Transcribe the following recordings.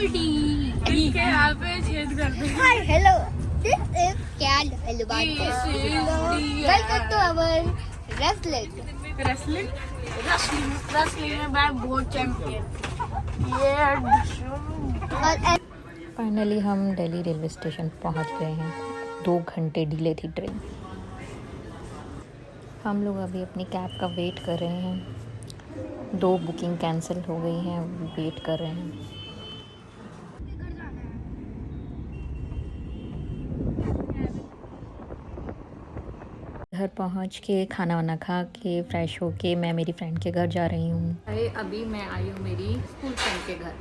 इसके यहाँ पे छेद करते हैं। Hi, hello. This is Cal Alibad. Welcome to our wrestling. Wrestling में मैं बहुत चैंपियन। और फाइनली हम दिल्ली रेलवे स्टेशन पहुंच गए हैं। 2 घंटे डिले थी ट्रेन। हम लोग अभी अपनी कैब का वेट कर रहे हैं। 2 बुकिंग कैंसिल हो गई हैं, वेट कर रहे हैं। घर पहुंच के खाना वाना खा के फ्रेश होके मैं मेरी फ्रेंड के घर जा रही हूँ। अरे अभी मैं आई हूँ मेरी स्कूल फ्रेंड के घर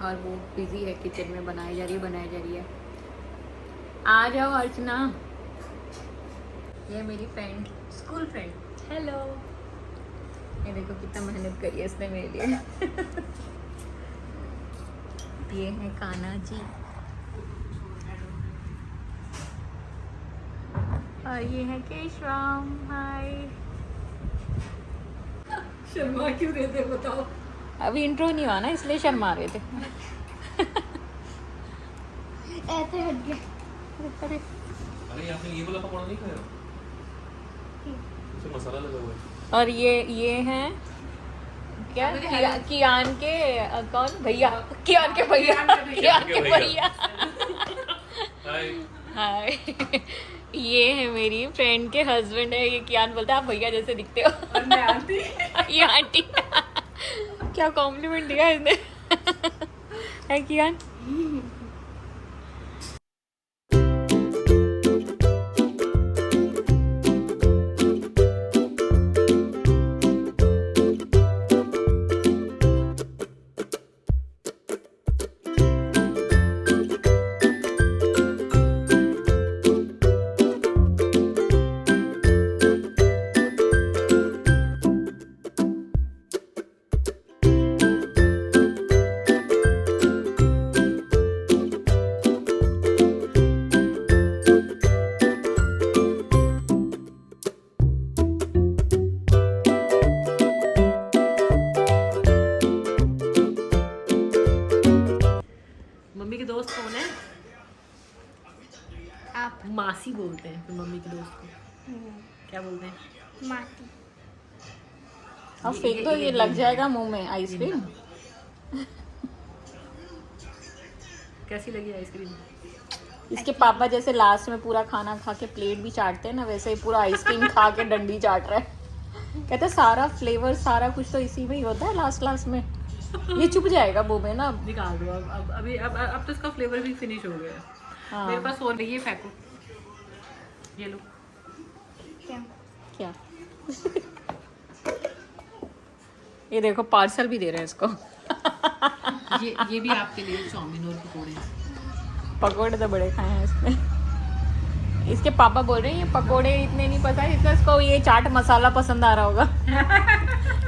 और वो बिजी है, किचन में बनाई जा रही है। आ जाओ अर्चना, ये मेरी फ्रेंड, स्कूल फ्रेंड। हेलो। ये देखो कितना मेहनत करी है इसने मेरे लिए। ये है कान्हा जी और ये है केशवाम। हाय। शर्मा क्यों रहे थे बताओ? अभी इंट्रो नहीं हुआ ना, इसलिए शर्मा रहे थे। ऐसे हट गया। अरे आपने ये वाला पकौड़ा नहीं खाया? इसमें मसाला लगा हुआ है। और ये हैं क्या, कियान के कौन भैया? कियान के भैया। हाय। हाय। ये है मेरी फ्रेंड के हस्बैंड है। ये कियान बोलता है आप भैया जैसे दिखते हो। और मैं आंटी। ये आंटी। क्या कॉम्प्लीमेंट दिया इसने। है कियान। मम्मी के दोस्त कौन है? आप मासी बोलते हैं फिर मम्मी के दोस्त को। क्या बोलते हैं? माटी। अब फेंक दो, ये लग जाएगा मुंह में आइसक्रीम। कैसी लगी आइसक्रीम? इसके पापा जैसे लास्ट में पूरा खाना खा के प्लेट भी चाटते हैं ना, वैसे ही पूरा आइसक्रीम खा के डंडी चाट रहा है। कहते हैं सारा फ्लेवर सारा कुछ तो इसी में ही होता है लास्ट में। ये चुप जाएगा मुंह में ना। निकाल दो अब तो इसका फ्लेवर भी फिनिश हो गया है। हाँ। मेरे पास और ये फेंको, ये लो। क्या? ये देखो पार्सल भी दे रहे हैं इसको। ये भी आपके लिए चाउमीन और पकौड़े। पकोड़े तो बड़े खाए हैं इसने। इसके पापा बोल रहे हैं ये पकोड़े इतने नहीं पसंद, इसको इसको ये चाट मसाला पसंद आ रहा होगा।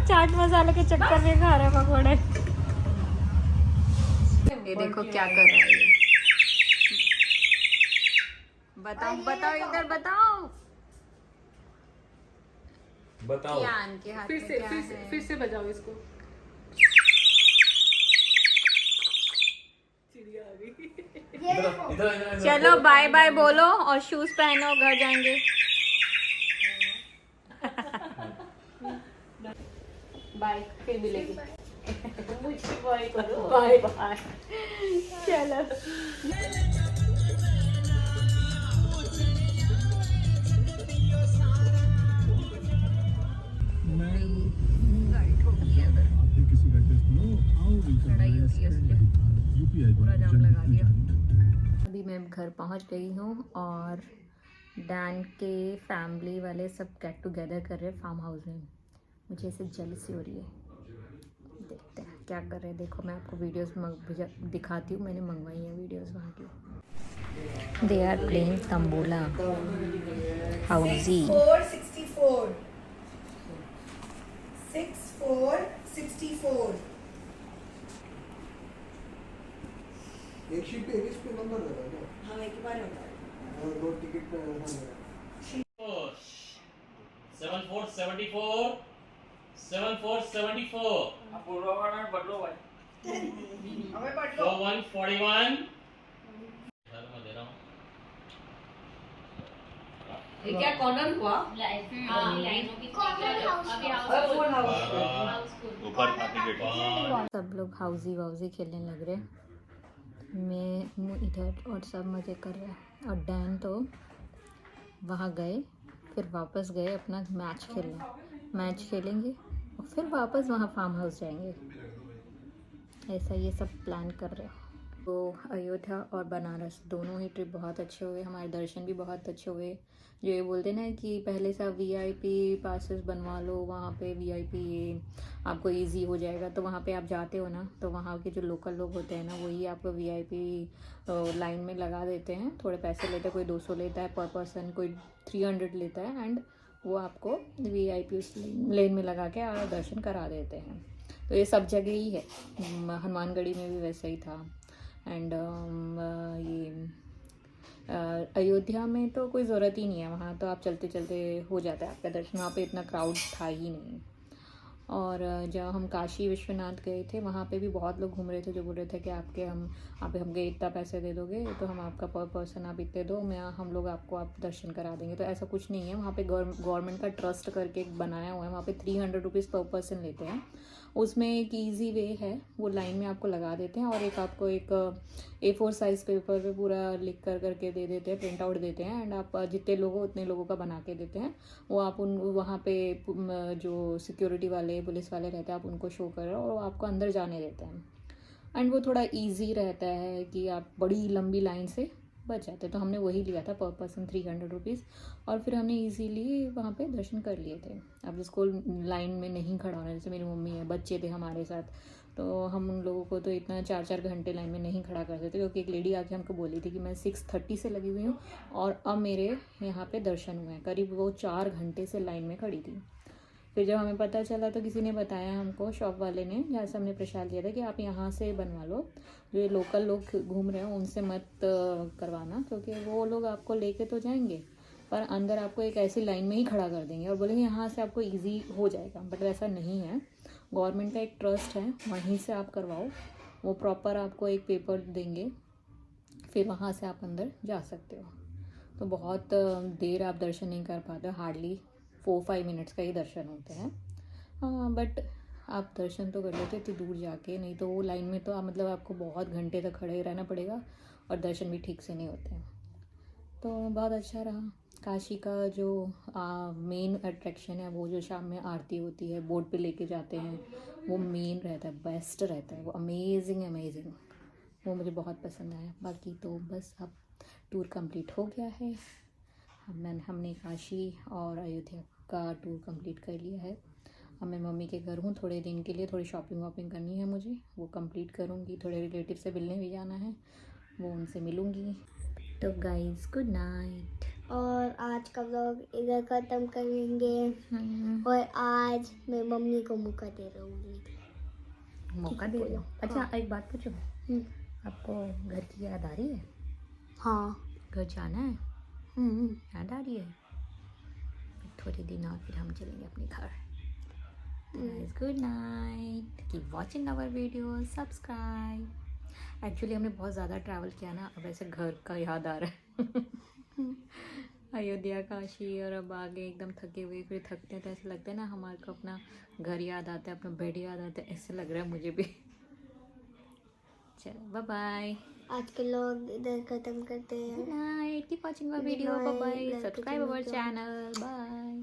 चाट मसाले के चक्कर में खा रहे हैं पकोड़े। ये देखो क्या कर रहा है ये। बताओ इधर बताओ। कियान के हाथ में क्या है? फिर से बजाओ इसको। चिड़िया आ गई। इधर चलो बाय बाय बोलो और शूज पहनो, घर जाएंगे। बाय, फिर मिलेगी। मुझे बाय करो। Bye bye. चलो। पूरा जाम लगा दिया। अभी मैं घर पहुंच गई हूँ और डैन के फैमिली वाले सब गेट टुगेदर कर रहे हैं फार्म हाउस में। मुझे ऐसे जेलसी हो रही है। देखते हैं क्या कर रहे हैं। देखो मैं आपको वीडियोस दिखाती हूँ, मैंने मंगवाई है वीडियोस वहाँ की। They are playing tambola housie. 64 एक शीट पे इस पे नंबर लगा क्या? हाँ एक बार होता है और 2 टिकट पे होता है। 7474 7474 पूर्वावरण बदलो भाई। हमें So 141. सर मैं दे रहा हूँ. ये क्या कॉर्नर हुआ? ऊपर काफी गेट. सब लोग हाउजी वाउजी खेलने लग रहे, मैं इधर और सब मज़े कर रहे हैं। और डैन तो वहाँ गए, फिर वापस गए अपना मैच खेलने, मैच खेलेंगे और फिर वापस वहाँ फार्म हाउस जाएंगे। ऐसा ये सब प्लान कर रहे हैं। तो अयोध्या और बनारस दोनों ही ट्रिप बहुत अच्छे हुए, हमारे दर्शन भी बहुत अच्छे हुए। जो ये बोलते ना कि पहले से आप VIP पासेस बनवा लो, वहाँ पे VIP ये आपको इजी हो जाएगा, तो वहाँ पे आप जाते हो ना, तो वहाँ के जो लोकल लोग होते हैं ना, वही आपको VIP लाइन में लगा देते हैं। थोड़े पैसे लेते हैं, कोई 200 लेता है पर पर्सन, कोई 300 लेता है, एंड वो आपको VIP उस लेन में लगा के दर्शन करा देते हैं। तो ये सब जगह ही है, हनुमानगढ़ी में भी वैसा ही था। एंड ये अयोध्या में तो कोई ज़रूरत ही नहीं है, वहाँ तो आप चलते चलते हो जाता है आपका दर्शन, वहाँ पे इतना क्राउड था ही नहीं। और जब हम काशी विश्वनाथ गए थे, वहाँ पे भी बहुत लोग घूम रहे थे जो बोल रहे थे कि आप हमके इतना पैसे दे दोगे तो हम आपका पर पर्सन आप इतने दो, हम लोग आप दर्शन करा देंगे। तो ऐसा कुछ नहीं है, वहाँ पे गवर्नमेंट का ट्रस्ट करके एक बनाया हुआ है, वहाँ पे 300 रुपीज़ पर पर्सन लेते हैं। उसमें एक इजी वे है, वो लाइन में आपको लगा देते हैं और एक आपको एक A4 साइज़ पेपर पे पूरा लिख करके दे देते हैं, प्रिंट आउट देते हैं, एंड आप जितने लोग हो उतने लोगों का बना के देते हैं। वो आप वहाँ पे जो सिक्योरिटी वाले पुलिस वाले रहते हैं, आप उनको शो कर रहे हो और वो आपको अंदर जाने देते हैं। एंड वो थोड़ा ईजी रहता है कि आप बड़ी लंबी लाइन से बच जाते। तो हमने वही लिया था पर पर्सन 300 रुपीज़, और फिर हमने इजीली वहाँ पे दर्शन कर लिए थे। अब जिसको लाइन में नहीं खड़ा होना, जैसे मेरी मम्मी है, बच्चे थे हमारे साथ, तो हम उन लोगों को तो इतना 4-4 घंटे लाइन में नहीं खड़ा कर सकते, क्योंकि एक लेडी आके हमको बोली थी कि मैं 6:30 से लगी हुई हूँ और अब मेरे यहाँ पे दर्शन हुए हैं। करीब वो 4 घंटे से लाइन में खड़ी थी। फिर जब हमें पता चला तो किसी ने बताया हमको, शॉप वाले ने, जहाँ से हमने प्रसाद लिया था, कि आप यहाँ से बनवा लो, जो ये लोकल लोग घूम रहे हैं उनसे मत करवाना, क्योंकि वो लोग आपको लेके तो जाएंगे पर अंदर आपको एक ऐसी लाइन में ही खड़ा कर देंगे और बोलेंगे यहाँ से आपको इजी हो जाएगा। बट वैसा नहीं है, गवर्नमेंट का एक ट्रस्ट है, वहीं से आप करवाओ, वो प्रॉपर आपको एक पेपर देंगे, फिर वहाँ से आप अंदर जा सकते हो। तो बहुत देर आप दर्शन नहीं कर पाते, हार्डली 4-5 मिनट्स का ही दर्शन होते हैं। हाँ, बट आप दर्शन तो कर लेते इतनी दूर जाके, नहीं तो वो लाइन में तो मतलब आपको बहुत घंटे तक खड़े रहना पड़ेगा और दर्शन भी ठीक से नहीं होते हैं। तो बहुत अच्छा रहा। काशी का जो मेन अट्रैक्शन है, वो जो शाम में आरती होती है, बोट पे लेके जाते हैं, वो मेन रहता है, बेस्ट रहता है, वो अमेजिंग, वो मुझे बहुत पसंद आया। बाकी तो बस अब टूर कंप्लीट हो गया है, हमने काशी और अयोध्या का टूर कंप्लीट कर लिया है। अब मैं मम्मी के घर हूँ थोड़े दिन के लिए, थोड़ी शॉपिंग वॉपिंग करनी है मुझे, वो कंप्लीट करूँगी। थोड़े रिलेटिव से मिलने भी जाना है, वो उनसे मिलूँगी। तो गाइस गुड नाइट। और आज का व्लॉग इधर ख़त्म करेंगे। और आज मैं मम्मी को मौका दे रहा हूँ। मौका दे रही हो? अच्छा एक बात पूछो, आपको घर की याद आ रही है? हाँ, घर जाना है? याद आ रही है? थोड़े दिन और फिर हम चलेंगे अपने घर। Good night, keep watching our video, subscribe. Actually हमने बहुत ज़्यादा ट्रैवल किया ना, अब ऐसे घर का याद आ रहा है। अयोध्या, काशी, और अब आगे एकदम थके हुए, फिर थकते हैं तो ऐसा लगता है ना हमारे को अपना घर याद आता है, अपना बेड याद आता है, ऐसे लग रहा है मुझे भी। चलो बाय बाय, आज के लोग इधर खत्म करते हैं। Good night, keep watching our video, bye bye, subscribe our channel, bye.